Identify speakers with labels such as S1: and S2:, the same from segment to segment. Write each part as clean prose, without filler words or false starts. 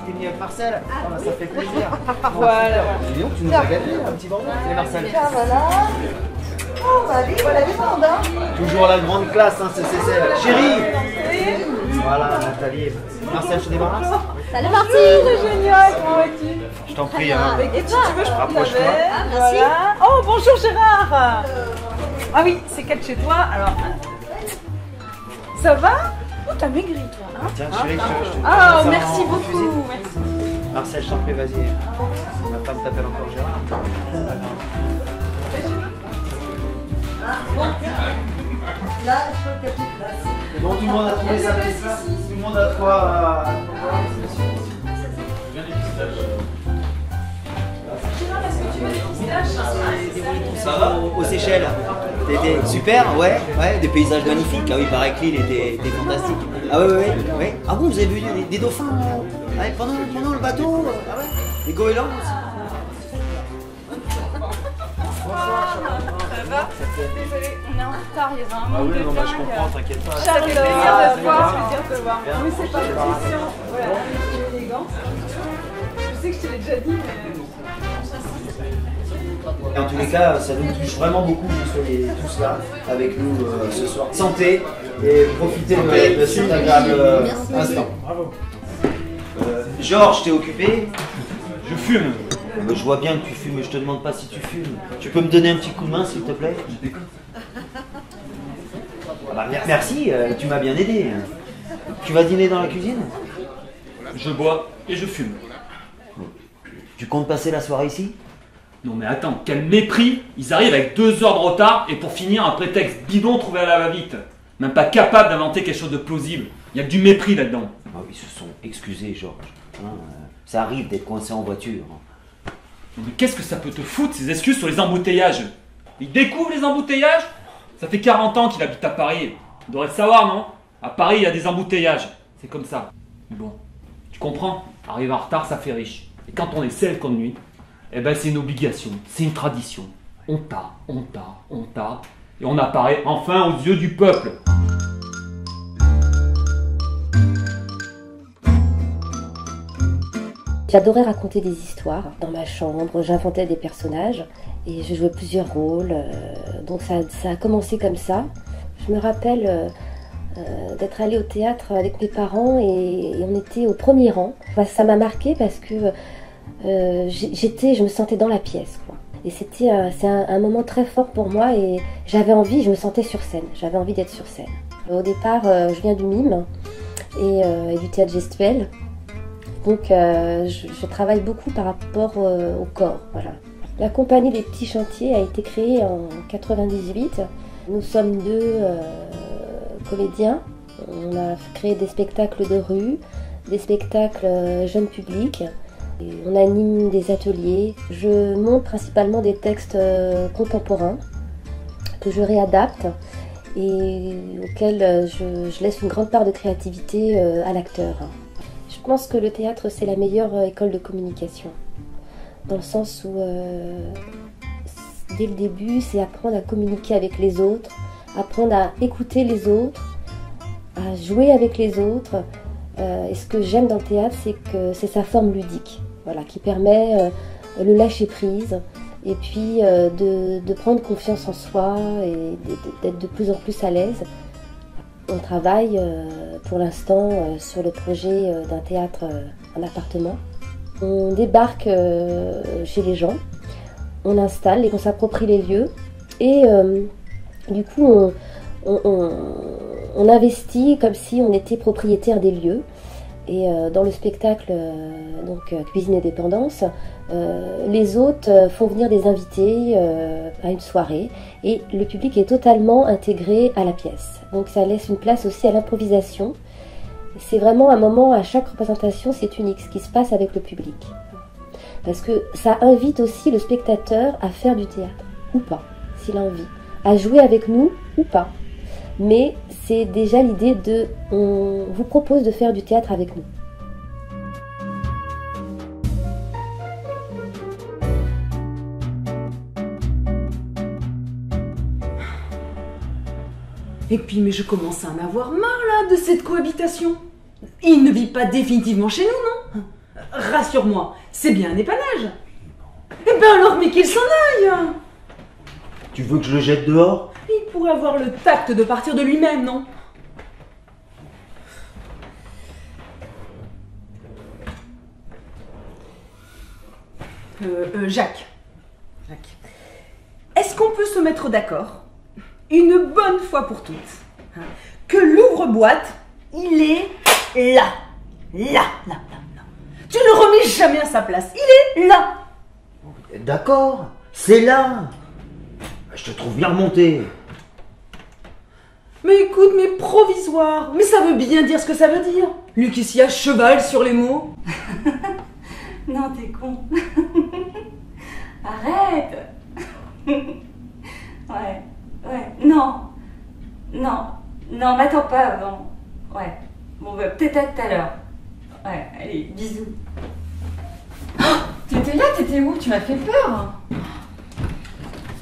S1: t'es venu avec Marcel. Oh, bah, ça fait plaisir.
S2: Voilà.
S1: Dis donc, tu nous as gâtés, un petit bordel. C'est Marcel.
S3: Tiens, voilà. Oh, bah oui, voilà du monde, hein.
S1: Toujours la grande classe, hein, c'est celle. Chérie. Voilà, Nathalie. Marcel, je te débarrasse.
S3: Salut Martine.
S2: C'est génial, comment vas-tu?
S1: Je t'en prie. Hein.
S2: Et si tu veux, je prends ta
S1: Rapproche-toi.
S2: verre.
S3: merci.
S2: Voilà. Oh, bonjour Gérard. Ah oui, c'est qu'à de chez toi, alors... Ça va? Oh, t'as maigri, toi, hein?
S1: Tiens, chérie, je te
S2: Ah,
S1: ça
S2: merci
S1: en
S2: beaucoup,
S1: fusil.
S2: merci.
S1: Marcel, je t'en prie, vas-y. Ma femme t'appelle encore Gérard.
S3: Là, je crois qu'il y a plus de place.
S1: C'est bon, tout le monde a trouvé sa place. Tout le monde a quoi
S2: Gérard, est-ce que tu veux des pistaches?
S4: Ça va aux Seychelles? T'étais super, ouais, des paysages magnifiques. Ah oui, il paraît que l'île était fantastique. Ah ouais. Ah bon, vous avez vu des dauphins pendant le bateau? Ah ouais, des goélands aussi.
S2: Ça va? Désolée, on est en retard, il y avait un
S1: Ah
S2: monde
S1: oui,
S2: de
S1: non, bah, je
S2: dingue.
S1: comprends, t'inquiète pas.
S2: Ça fait plaisir de te voir, plaisir de te voir.
S1: Bien.
S2: Oui, c'est pas une question. Voilà, tu es élégant. Je sais que je te l'ai déjà dit, mais...
S4: Et en tous les cas, ça nous touche vraiment beaucoup que vous soyez tous là avec nous ce soir. Santé et profitez de cet agréable instant.
S1: Bravo.
S4: Georges, t'es occupé?
S1: Je fume.
S4: Je vois bien que tu fumes, mais je te demande pas si tu fumes. Tu peux me donner un petit coup de main, s'il te plaît? Ah bah, merci, tu m'as bien aidé. Tu vas dîner dans la cuisine?
S5: Je bois et je fume.
S4: Tu comptes passer la soirée ici?
S5: Non mais attends, quel mépris! Ils arrivent avec 2 heures de retard et pour finir un prétexte bidon trouvé à la va-vite. Même pas capable d'inventer quelque chose de plausible. Il y a que du mépris là-dedans.
S4: Ah, ils se sont excusés, Georges. Hein, ça arrive d'être coincé en voiture.
S5: Non, mais qu'est-ce que ça peut te foutre ces excuses sur les embouteillages? Il découvre les embouteillages? Ça fait 40 ans qu'il habite à Paris. Il devrait le savoir, non? À Paris, il y a des embouteillages. C'est comme ça. Mais bon, tu comprends? Arriver en retard, ça fait riche. Et quand on est seul comme nuit, eh ben c'est une obligation, c'est une tradition. On tard, et on apparaît enfin aux yeux du peuple.
S6: J'adorais raconter des histoires dans ma chambre, j'inventais des personnages et je jouais plusieurs rôles, donc ça a commencé comme ça. Je me rappelle d'être allée au théâtre avec mes parents et on était au premier rang. Ça m'a marqué parce que je me sentais dans la pièce, quoi. Et c'est un moment très fort pour moi et j'avais envie, je me sentais sur scène, j'avais envie d'être sur scène. Au départ, je viens du mime et du théâtre gestuel. Donc je travaille beaucoup par rapport au corps. Voilà. La compagnie des petits chantiers a été créée en 98. Nous sommes 2 comédiens. On a créé des spectacles de rue, des spectacles jeunes publics. Et on anime des ateliers. Je monte principalement des textes contemporains que je réadapte et auxquels je laisse une grande part de créativité à l'acteur. Je pense que le théâtre, c'est la meilleure école de communication, dans le sens où, dès le début, c'est apprendre à communiquer avec les autres, apprendre à écouter les autres, à jouer avec les autres. Et ce que j'aime dans le théâtre, c'est que c'est sa forme ludique, voilà, qui permet le lâcher-prise, et puis de prendre confiance en soi et d'être de plus en plus à l'aise. On travaille pour l'instant sur le projet d'un théâtre en appartement. On débarque chez les gens, on installe et on s'approprie les lieux et du coup on investit comme si on était propriétaire des lieux. Et dans le spectacle Cuisine et Dépendance, les hôtes font venir des invités à une soirée et le public est totalement intégré à la pièce. Donc ça laisse une place aussi à l'improvisation. C'est vraiment un moment, à chaque représentation, c'est unique ce qui se passe avec le public. Parce que ça invite aussi le spectateur à faire du théâtre, ou pas, s'il a envie, à jouer avec nous ou pas. Mais c'est déjà l'idée de, on vous propose de faire du théâtre avec nous.
S7: Et puis, mais je commence à en avoir marre, là, de cette cohabitation. Il ne vit pas définitivement chez nous, non? rassure-moi, c'est bien un dépannage. Eh ben alors, mais qu'il s'en aille.
S1: Tu veux que je le jette dehors?
S7: Il pourrait avoir le tact de partir de lui-même, non? Jacques. Est-ce qu'on peut se mettre d'accord, une bonne fois pour toutes, hein, que l'ouvre-boîte, il est là. Là. Tu ne le remets jamais à sa place. Il est là.
S1: D'accord, c'est là. Je te trouve bien remonté.
S7: Mais écoute, mais provisoire. Mais ça veut bien dire ce que ça veut dire. Luc ici à cheval sur les mots.
S3: Non, t'es con. Arrête. Ouais. Non, m'attends pas avant. Ouais. Bon, bah, peut-être à tout à l'heure. Ouais, allez, bisous. Oh, t'étais là, t'étais où? Tu m'as fait peur.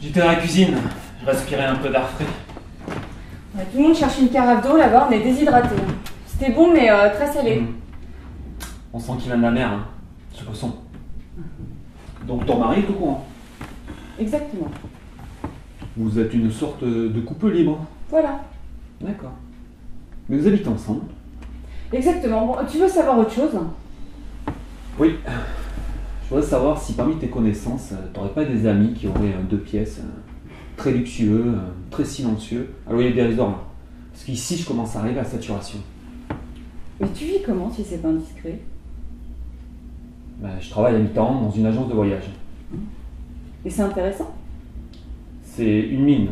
S5: J'étais dans la cuisine, je respirais un peu d'air frais.
S3: Ouais, tout le monde cherche une carafe d'eau là-bas, on est déshydraté. C'était bon, mais très salé.
S5: On sent qu'il vient de la mer, hein, ce poisson. Donc ton mari est au courant?
S3: Exactement.
S5: Vous êtes une sorte de couple libre?
S3: Voilà.
S5: D'accord. Mais vous habitez ensemble?
S3: Exactement. Bon, tu veux savoir autre chose?
S5: Oui. Je voudrais savoir si parmi tes connaissances, t'aurais pas des amis qui auraient 2 pièces, très luxueux, très silencieux, à loyer dérisoire. Parce qu'ici, je commence à arriver à saturation.
S3: Mais tu vis comment si c'est pas indiscret?
S5: Je travaille à mi-temps dans une agence de voyage.
S3: Et c'est intéressant?
S5: C'est une mine.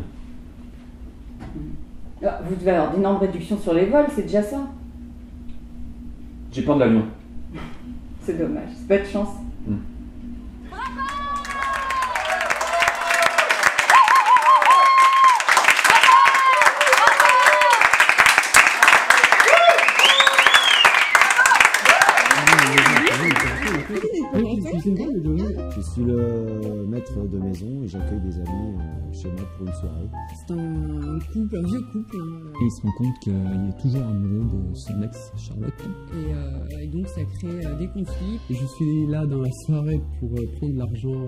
S3: Ah, vous devez avoir d'énormes réductions sur les vols, c'est déjà ça.
S5: J'ai peur de l'avion.
S3: C'est dommage, c'est pas de chance.
S8: Je suis le maître de maison et j'accueille des amis chez moi pour une soirée.
S9: C'est un couple, un vieux couple.
S10: Et il se rend compte qu'il est toujours amoureux de son ex Charlotte.
S9: Et donc ça crée des conflits.
S10: Et je suis là dans la soirée pour prendre l'argent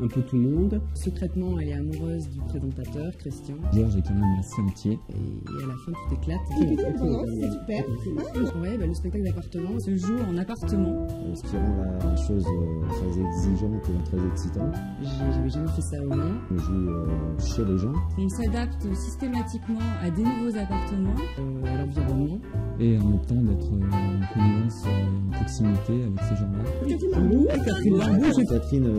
S10: un peu tout le monde.
S9: Secrètement, elle est amoureuse du présentateur, Christian.
S10: Georges est quand même assez entier.
S9: Et à la fin, tout éclate. C'est super. Ouais, le spectacle d'appartement se joue en appartement.
S8: Ce qui rend la chose très exigeante et très excitante.
S9: J'avais jamais fait ça au moins.
S8: On joue chez les gens.
S9: On s'adapte systématiquement à des nouveaux appartements, à l'environnement.
S10: Et en même temps d'être en connivence, en proximité avec ces gens-là.
S8: Catherine Barbou.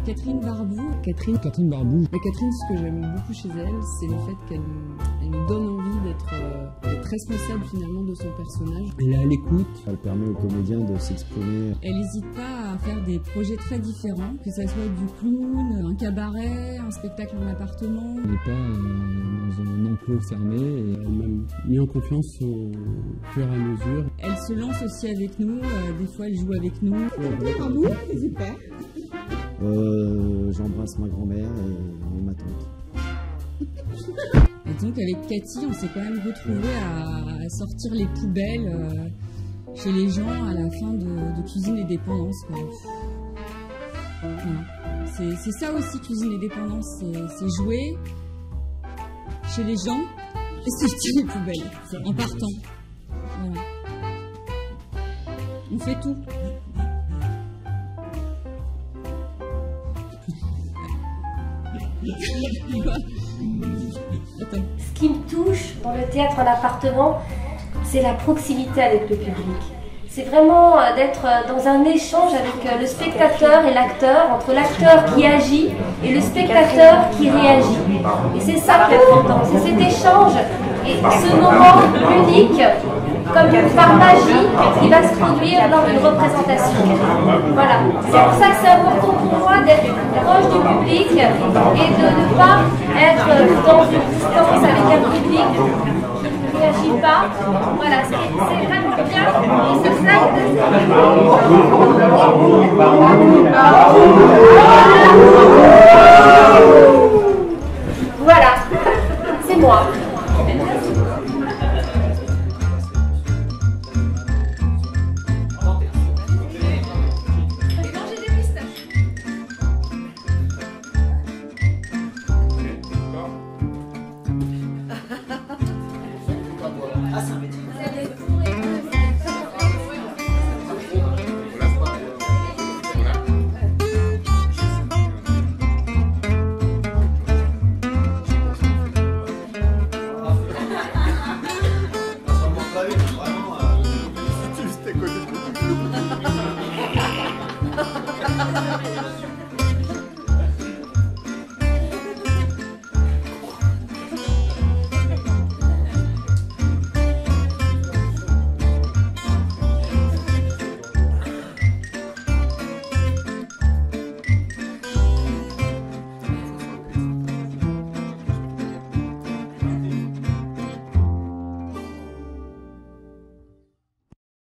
S9: Catherine Barbou.
S10: Catherine Barbou.
S9: Mais Catherine, ce que j'aime beaucoup chez elle, c'est le fait qu'elle nous donne envie d'être responsable finalement de son personnage.
S10: Elle est à l'écoute.
S8: Elle permet aux comédiens de s'exprimer.
S9: Elle n'hésite pas à faire des projets très différents, que ça soit du clown, un cabaret, un spectacle en appartement.
S10: Elle n'est pas dans un enclos fermé et elle m'a mis en confiance au fur et à mesure.
S9: Elle se lance aussi avec nous, des fois elle joue avec nous.
S3: Super.
S8: J'embrasse ma grand-mère et ma tante.
S9: Et donc avec Cathy, on s'est quand même retrouvé à sortir les poubelles chez les gens à la fin de Cuisine et Dépendance. Voilà. C'est ça aussi Cuisine et Dépendance, c'est jouer chez les gens et sortir les poubelles en partant. Voilà. On fait tout.
S6: Ce qui me touche dans le théâtre en appartement, c'est la proximité avec le public. C'est vraiment d'être dans un échange avec le spectateur et l'acteur, entre l'acteur qui agit et le spectateur qui réagit. Et c'est ça qui est important, c'est cet échange et ce moment unique, comme par magie, qui va se produire lors d'une représentation. Voilà, c'est pour ça que c'est important pour moi d'être proche du public et de ne pas être dans une distance avec un public qui ne réagit pas. Voilà, c'est vraiment bien. Et ce slide